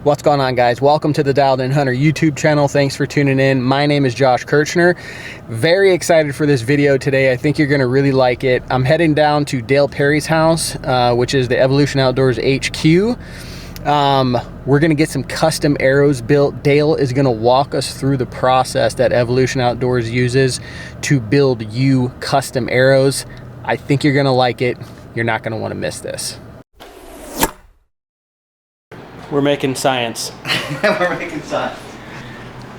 What's going on, guys? Welcome to the Dialed In Hunter YouTube channel. Thanks for tuning in. My name is Josh Kirchner. Very excited for this video today. I think you're gonna really like it. I'm heading down to Dale Perry's house, which is the Evolution Outdoors HQ. We're gonna get some custom arrows built. Dale is gonna walk us through the process that Evolution Outdoors uses to build you custom arrows. I think you're gonna like it. You're not gonna wanna miss this. We're making science. We're making science.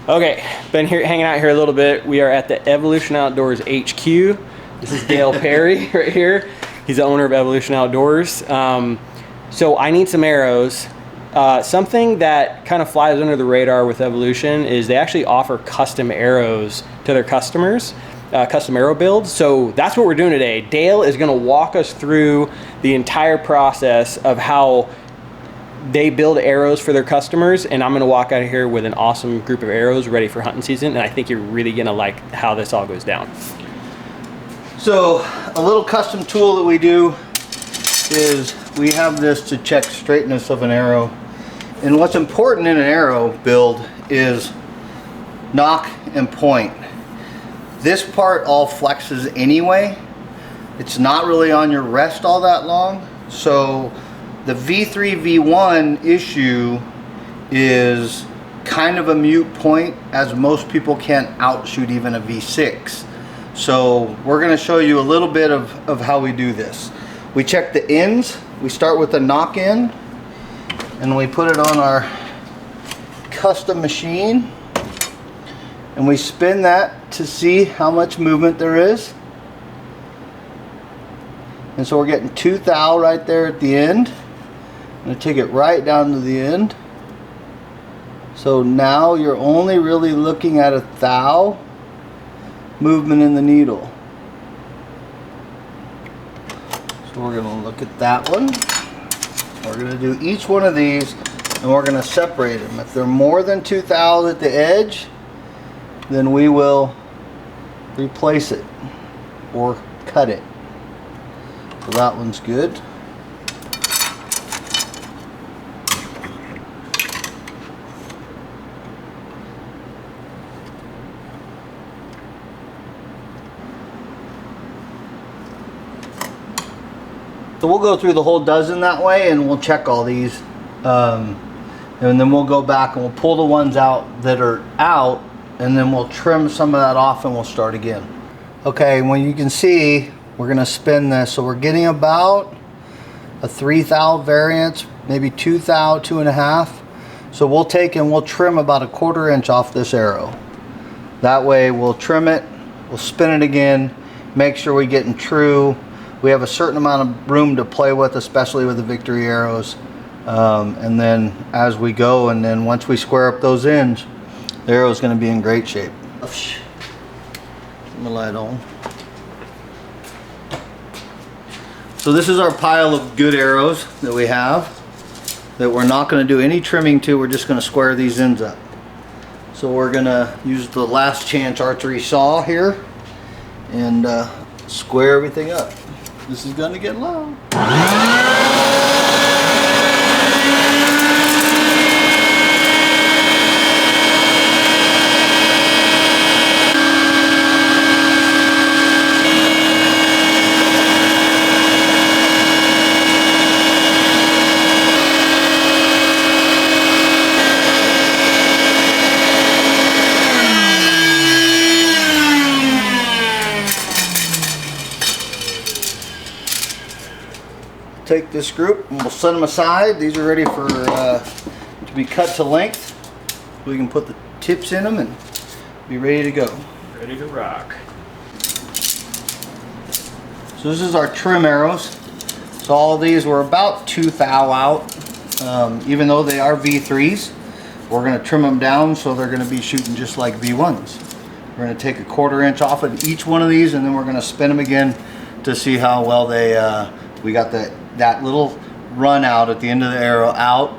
Okay, been here hanging out here a little bit. We are at the Evolution Outdoors HQ. This is Dale Perry right here. He's the owner of Evolution Outdoors. So I need some arrows. Something that kind of flies under the radar with Evolution is they actually offer custom arrows to their customers, custom arrow builds. So that's what we're doing today. Dale is gonna walk us through the entire process of how they build arrows for their customers, and I'm gonna walk out of here with an awesome group of arrows ready for hunting season, and I think you're really gonna like how this all goes down. So a little custom tool that we do is we have this to check straightness of an arrow. And what's important in an arrow build is nock and point. This part all flexes anyway. It's not really on your rest all that long. So the V3, V1 issue is kind of a moot point, as most people can't outshoot even a V6. So we're gonna show you a little bit of how we do this. We check the ends. We start with the knock end, and we put it on our custom machine, and we spin that to see how much movement there is. And so we're getting 2 thou right there at the end. I'm going to take it right down to the end. So now you're only really looking at 1 thou movement in the needle. So we're going to look at that one. We're going to do each one of these, and we're going to separate them. If they're more than 2 thou at the edge, then we will replace it or cut it. So that one's good. So we'll go through the whole dozen that way, and we'll check all these, and then we'll go back and we'll pull the ones out that are out, and then we'll trim some of that off, and we'll start again. Okay, when you can see, we're gonna spin this, so we're getting about a 3 thou variance, maybe 2 thou, 2.5. So we'll take and we'll trim about 1/4 inch off this arrow. That way we'll trim it, we'll spin it again, make sure we're getting true. We have a certain amount of room to play with, especially with the Victory arrows. And then as we go, and then once we square up those ends, the arrow is going to be in great shape. Put the light on. So this is our pile of good arrows that we have that we're not going to do any trimming to. We're just going to square these ends up. So we're going to use the last chance archery saw here and square everything up. This is going to get loud. Take this group and we'll set them aside. These are ready for to be cut to length. We can put the tips in them and be ready to go. Ready to rock. So this is our trim arrows. So all these were about 2 thou out. Even though they are V3s, we're going to trim them down so they're going to be shooting just like V1s. We're going to take 1/4 inch off of each one of these, and then we're going to spin them again to see how well they we got that little run out at the end of the arrow out,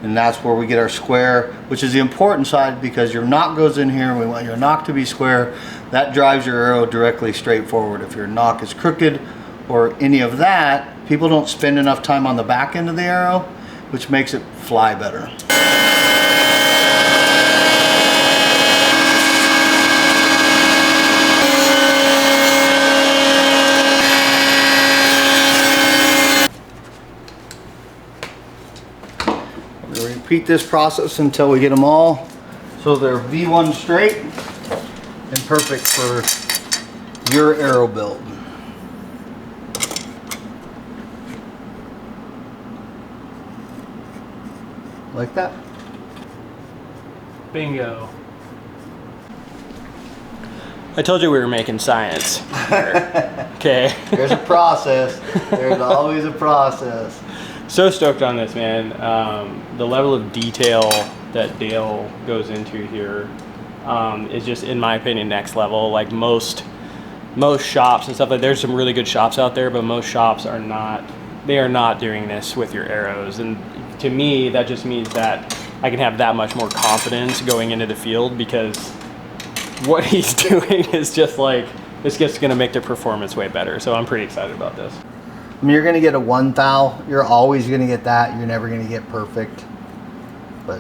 and that's where we get our square, which is the important side, because your knock goes in here and we want your knock to be square. That drives your arrow directly straight forward. If your knock is crooked or any of that, people don't spend enough time on the back end of the arrow which makes it fly better. We'll repeat this process until we get them all so they're V1 straight and perfect for your arrow build. Like that. Bingo. I told you we were making science. Okay. There's a process. There's always a process. So stoked on this, man. The level of detail that Dale goes into here is just, in my opinion, next level. Like most shops and stuff, like there's some really good shops out there, but most shops are not doing this with your arrows. And to me, that just means that I can have that much more confidence going into the field, because what he's doing is just like, it's just going to make the performance way better. So I'm pretty excited about this. I mean, you're going to get a 1 thou. You're always going to get that. You're never going to get perfect. But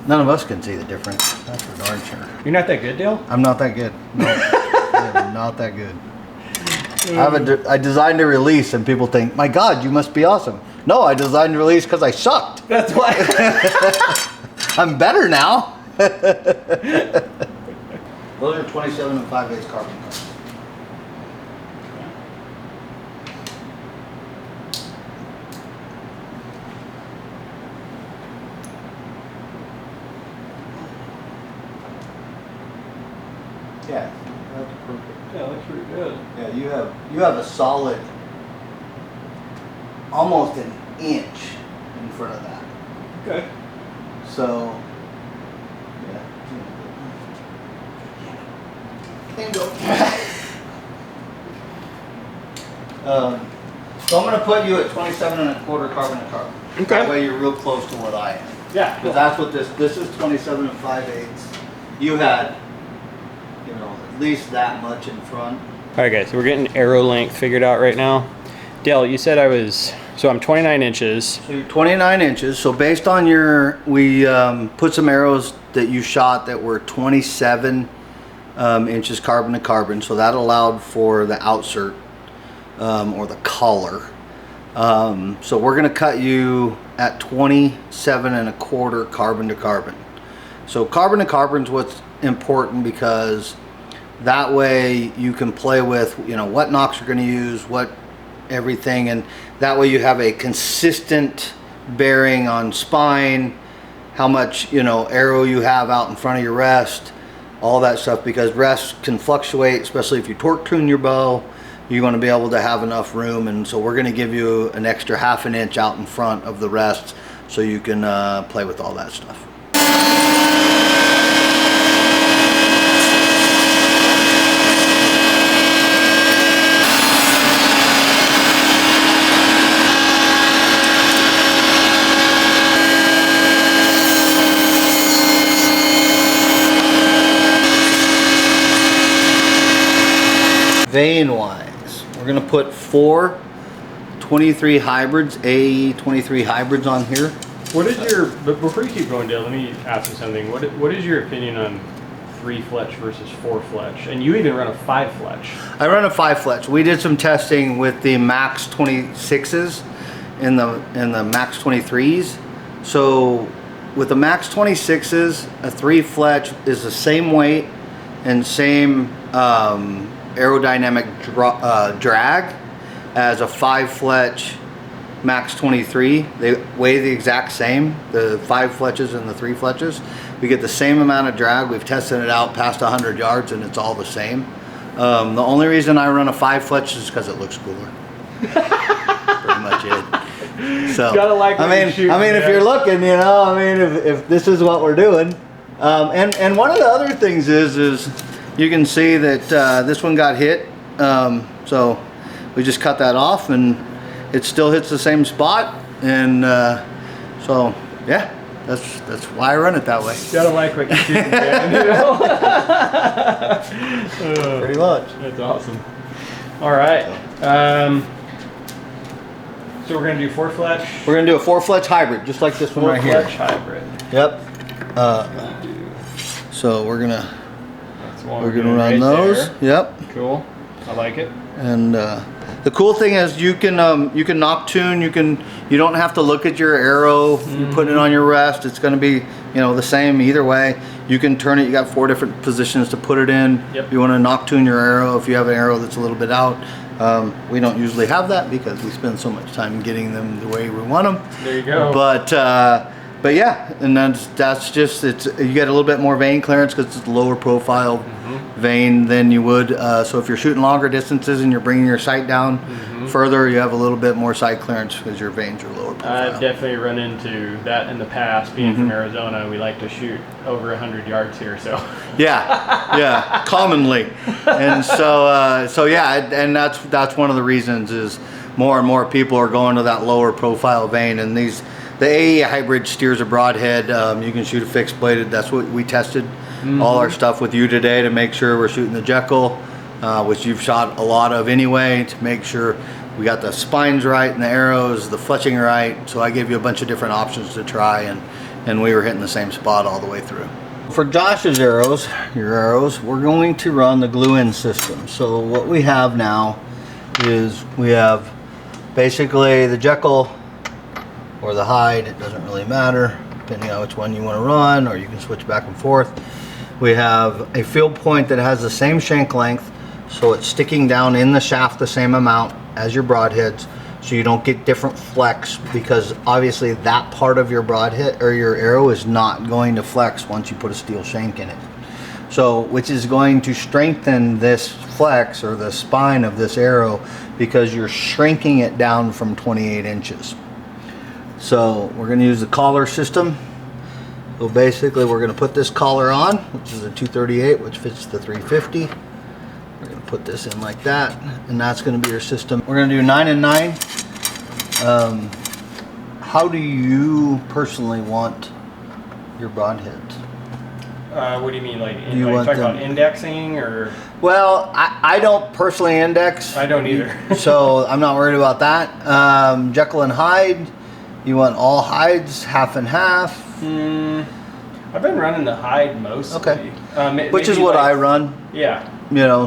none of us can see the difference. That's for darn sure. You're not that good, Dale? I'm not that good. No, I'm not that good. I designed a release and people think, my God, you must be awesome. No, I designed a release because I sucked. That's why. I'm better now. Those are 27 and 5/8 carbon cuts. Yeah, that's perfect. Yeah, that looks pretty good. Yeah, you have a solid, almost an inch in front of that. Okay. So, yeah. Can go. So I'm going to put you at 27 and a quarter carbon to carbon. Okay. That way you're real close to what I am. Yeah. Because that's what this is 27 and 5/8. You had, you know, at least that much in front. All right, guys, so we're getting arrow length figured out right now. Dale, you said I'm 29 inches. So you're 29 inches. So based on we put some arrows that you shot that were 27 inches carbon to carbon. So that allowed for the outsert or the collar. So we're gonna cut you at 27 and a quarter carbon to carbon. So carbon to carbon is what's important, because that way you can play with, you know, what nocks you're gonna use, what everything, and that way you have a consistent bearing on spine, how much, you know, arrow you have out in front of your rest, all that stuff, because rests can fluctuate, especially if you torque tune your bow. You're going to be able to have enough room, and so we're going to give you an extra 1/2 inch out in front of the rest so you can play with all that stuff. Vein wise, we're gonna put 4 23 hybrids, A23 hybrids on here. What is but before you keep going, Dale, let me ask you something. What is your opinion on 3 fletch versus 4 fletch? And you even run a 5 fletch. I run a 5 fletch. We did some testing with the Max 26s and the Max 23s. So with the Max 26s, a 3 fletch is the same weight and same aerodynamic drag as a 5 fletch Max 23. They weigh the exact same, the 5 fletches and the 3 fletches. We get the same amount of drag. We've tested it out past 100 yards and it's all the same. The only reason I run a 5 fletch is because it looks cooler. Pretty much it. So gotta like I mean, if you're looking, you know, I mean, if this is what we're doing, and one of the other things is you can see that this one got hit, so we just cut that off, and it still hits the same spot, and so yeah, that's why I run it that way. You gotta like what you see, man, you know? Pretty much. That's awesome. All right. So we're gonna do 4-fletch. We're gonna do a 4-fletch hybrid, just like this one right here. 4-fletch hybrid. Yep. So we're gonna run right those. There. Yep. Cool. I like it. And the cool thing is you can knock tune. You don't have to look at your arrow. You put it on your rest. It's going to be the same either way. You can turn it. You got 4 different positions to put it in. Yep. You want to knock tune your arrow if you have an arrow that's a little bit out. We don't usually have that because we spend so much time getting them the way we want them. There you go. But yeah, and that's just you get a little bit more vein clearance because it's a lower profile vein than you would. So if you're shooting longer distances and you're bringing your sight down further, you have a little bit more sight clearance because your veins are lower profile. I've definitely run into that in the past. Being from Arizona, we like to shoot over 100 yards here, so. Yeah, commonly. And so yeah, and that's one of the reasons is more and more people are going to that lower profile vein, and the AE hybrid steers a broadhead. You can shoot a fixed bladed. That's what we tested all our stuff with you today to make sure we're shooting the Jekyll, which you've shot a lot of anyway, to make sure we got the spines right and the arrows, the fletching right. So I gave you a bunch of different options to try, and we were hitting the same spot all the way through. For Josh's arrows, we're going to run the glue-in system. So what we have now is we have basically the Jekyll or the hide, it doesn't really matter, depending on which one you want to run, or you can switch back and forth. We have a field point that has the same shank length, so it's sticking down in the shaft the same amount as your broadheads, so you don't get different flex, because obviously that part of your broadhead or your arrow is not going to flex once you put a steel shank in it. So, which is going to strengthen this flex or the spine of this arrow because you're shrinking it down from 28 inches. So we're going to use the collar system. So basically we're going to put this collar on, which is a 238, which fits the 350. We're going to put this in like that, and that's going to be your system. We're going to do 9 and 9. How do you personally want your broadheads? What do you mean, like, Do you want talk them- about indexing, or? Well, I don't personally index. I don't either. So I'm not worried about that. Jekyll and Hyde. You want all hides, half and half? I've been running the hide mostly. Okay. Which is what I run. Yeah.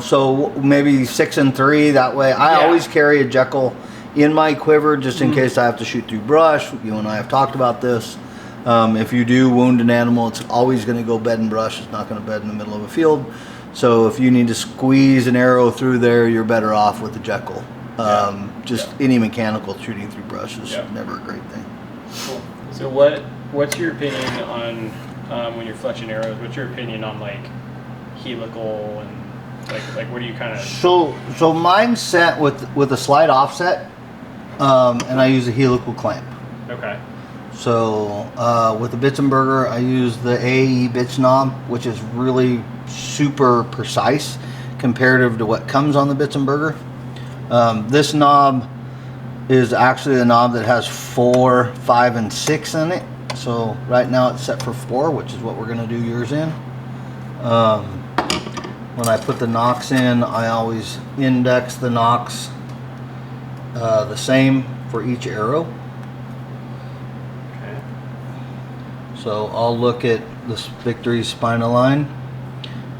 So maybe 6 and 3. That way, I always carry a Jekyll in my quiver just in case I have to shoot through brush. You and I have talked about this. If you do wound an animal, it's always going to go bed and brush. It's not going to bed in the middle of a field. So if you need to squeeze an arrow through there, you're better off with the Jekyll. Any mechanical shooting through brush is never a great thing. Cool. So what's your opinion on when you're fletching arrows? What's your opinion on like helical and like what do you kind of? So mine's set with a slight offset, and I use a helical clamp. Okay. So with the Bitzenberger, I use the AE bitch knob, which is really super precise comparative to what comes on the Bitzenberger. This knob is actually the knob that has 4, 5, and 6 in it. So right now it's set for 4, which is what we're going to do yours in. When I put the nocks in, I always index the nocks the same for each arrow. Okay. So I'll look at this Victory spinal line,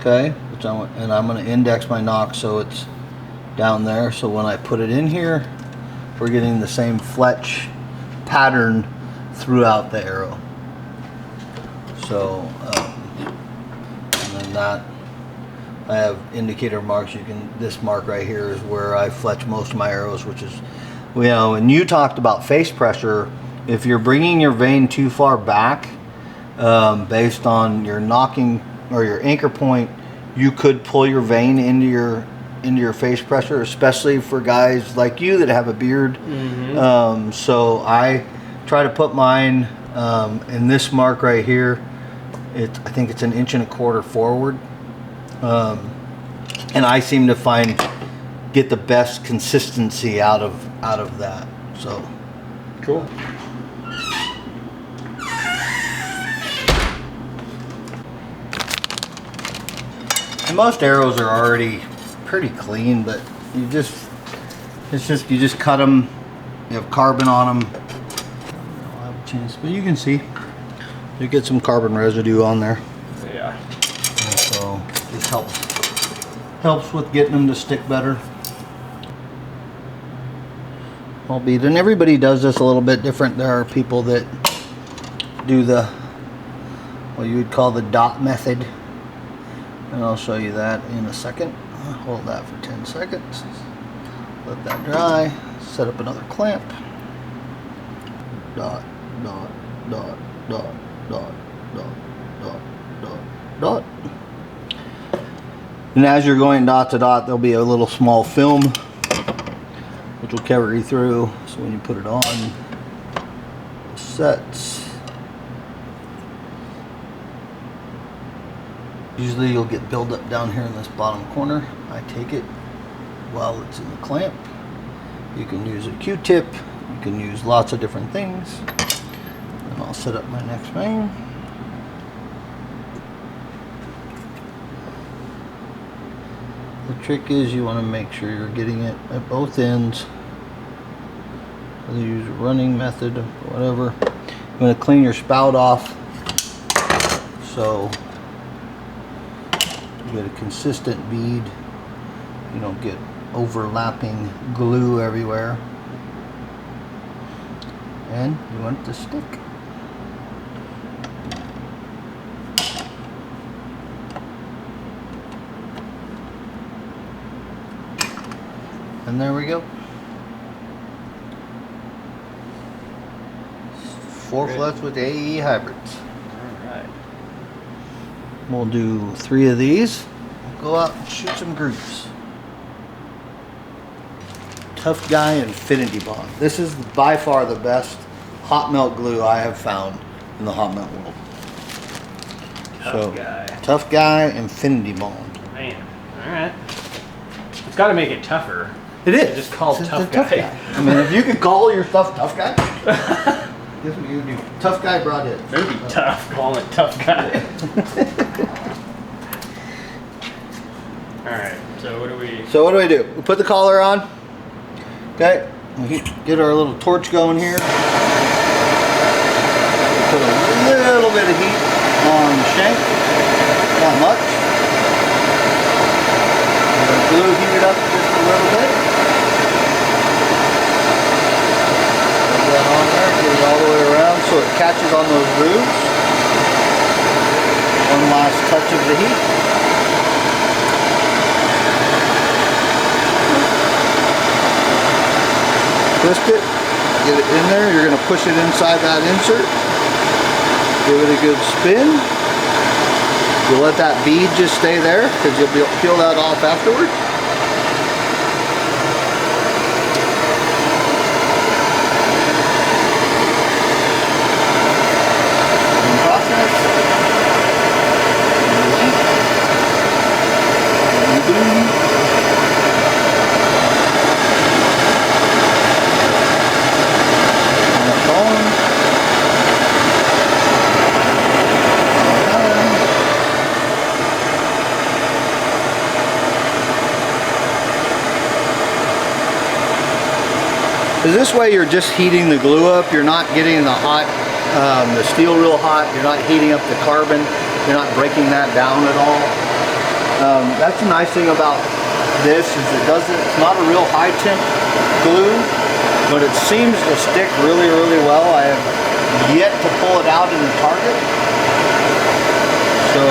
okay, and I'm going to index my nock so it's down there. So when I put it in here, we're getting the same fletch pattern throughout the arrow. So, and then that, I have indicator marks. This mark right here is where I fletch most of my arrows, which is, and you talked about face pressure. If you're bringing your vein too far back, based on your knocking or your anchor point, you could pull your vein into your face pressure, especially for guys like you that have a beard. So I try to put mine in this mark right here. I think it's 1.25 inches forward, and I seem to get the best consistency out of that. So cool. And most arrows are already pretty clean, but you just cut them You have carbon on them. I'll have a chance, but you can see you get some carbon residue on there. Yeah. And so this helps with getting them to stick better. Albeit, and everybody does this a little bit different. There are people that do the what you would call the dot method, and I'll show you that in a second. Hold that for 10 seconds. Let that dry. Set up another clamp. Dot, dot, dot, dot, dot, dot, dot, dot, dot. And as you're going dot to dot, there'll be a little small film which will carry through. So when you put it on, it sets. Usually you'll get buildup down here in this bottom corner. I take it while it's in the clamp. You can use a Q-tip. You can use lots of different things. And I'll set up my next vane. The trick is you want to make sure you're getting it at both ends. Whether you use a running method or whatever. You want to clean your spout off so you get a consistent bead. You don't get overlapping glue everywhere. And you want it to stick. And there we go. 4 flats with AE hybrids. Alright. We'll do 3 of these. Go out and shoot some grooves. Tough Guy Infinity Bond. This is by far the best hot melt glue I have found in the hot melt world. Tough Guy Infinity Bond. Man, alright. It's got to make it tougher. It is. It's just called It's Tough a Tough Guy. Guy. I mean, if you could call your stuff Tough Guy, guess what you would do? Tough Guy Broadheads. That'd be tough, calling it Tough Guy. Alright, so what do we... So what do? We put the collar on. Okay. We get our little torch going here. Put a little bit of heat on the shank. Not much. Glue heated up just a little bit. Put that on there. Get it all the way around so it catches on those grooves. One last touch of the heat. Twist it, get it in there. You're going to push it inside that insert. Give it a good spin. You'll let that bead just stay there because you'll peel that off afterward. In process. Because this way you're just heating the glue up. You're not getting the hot, the steel real hot. You're not heating up the carbon. You're not breaking that down at all. That's the nice thing about this is it's not a real high temp glue, but it seems to stick really, really well. I have yet to pull it out in the target. So,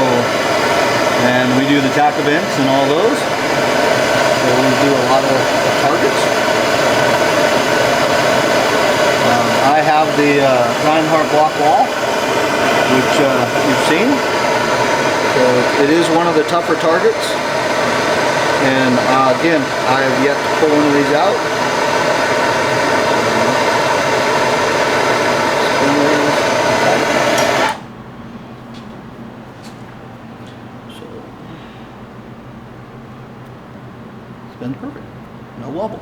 and we do the tack events and all those. So we do a lot of targets. I have the Reinhardt block wall, which you've seen. So it is one of the tougher targets. And again, I have yet to pull one of these out. So it's been perfect. No wobble.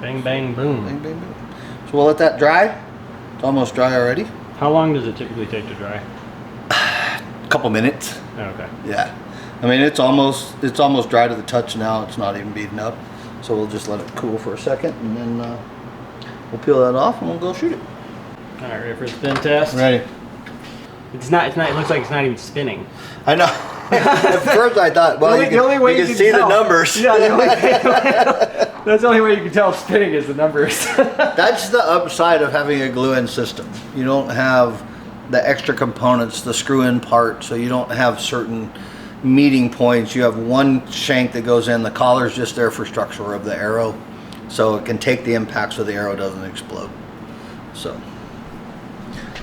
Bang, bang, boom. Bang, bang, boom. So we'll let that dry. It's almost dry already. How long does it typically take to dry? A couple minutes. Oh, okay. Yeah. I mean, it's almost dry to the touch now. It's not even beaten up. So we'll just let it cool for a second and then We'll peel that off and we'll go shoot it. All right, ready for the spin test? Ready. It's not. It looks like it's not even spinning. I know. At first I thought, well, you can see the numbers. Yeah, that's the only way you can tell it's spinning is the numbers. That's the upside of having a glue-in system. You don't have the extra components, the screw-in part, so you don't have certain meeting points. You have one shank that goes in. The collar's just there for structure of the arrow, so it can take the impact so the arrow doesn't explode. So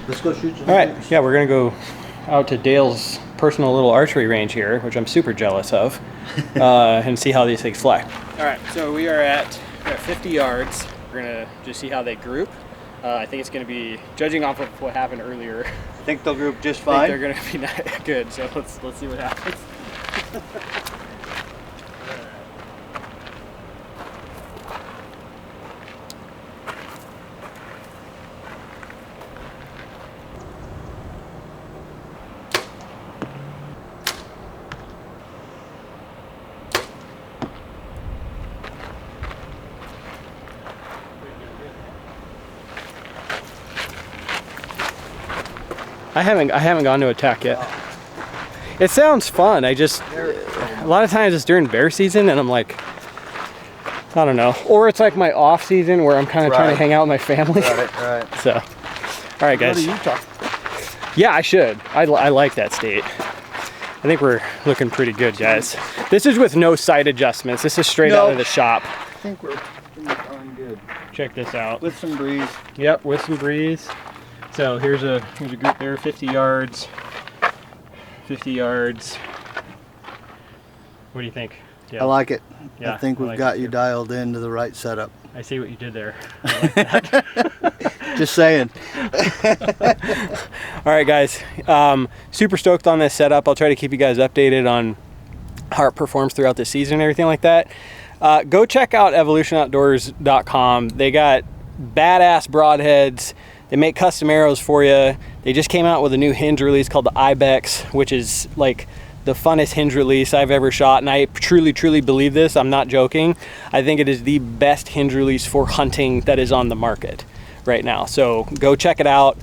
let's go shoot some. All right, yeah, we're gonna go out to Dale's personal little archery range here, which I'm super jealous of, and see how these things fly. All right, so we're at 50 yards. We're gonna just see how they group. I think it's gonna be, judging off of what happened earlier, I think they'll group just I fine. think they're gonna be not good. So let's see what happens. I haven't gone to attack yet. It sounds fun. A lot of times it's during bear season and I'm like, I don't know. Or it's like my off season where I'm kind of trying to hang out with my family. Right. So, all right, guys. Go to Utah. Yeah, I should. I like that state. I think we're looking pretty good, guys. This is with no sight adjustments. This is straight out of the shop. I think we're pretty good. Check this out. With some breeze. Yep, with some breeze. So here's a group there, 50 yards. 50 yards. What do you think? I like it. Yeah, I think we've got you dialed into the right setup. I see what you did there. I like that. Just saying. All right, guys. Super stoked on this setup. I'll try to keep you guys updated on how it performs throughout the season and everything like that. Go check out evolutionoutdoors.com. They got badass broadheads. They make custom arrows for you. They just came out with a new hinge release called the Ibex, which is like the funnest hinge release I've ever shot. And I truly, truly believe this. I'm not joking. I think it is the best hinge release for hunting that is on the market right now. So go check it out.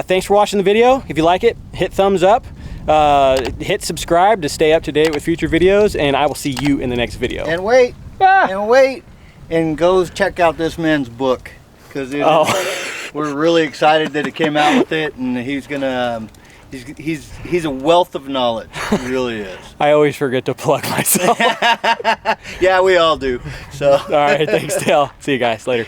Thanks for watching the video. If you like it, hit thumbs up. Hit subscribe to stay up to date with future videos. And I will see you in the next video. And wait. And go check out this man's book. Because we're really excited that it came out with it, and he's gonna he's a wealth of knowledge. He really is. I always forget to plug myself. Yeah, we all do. So all right, thanks, Dale. See you guys later.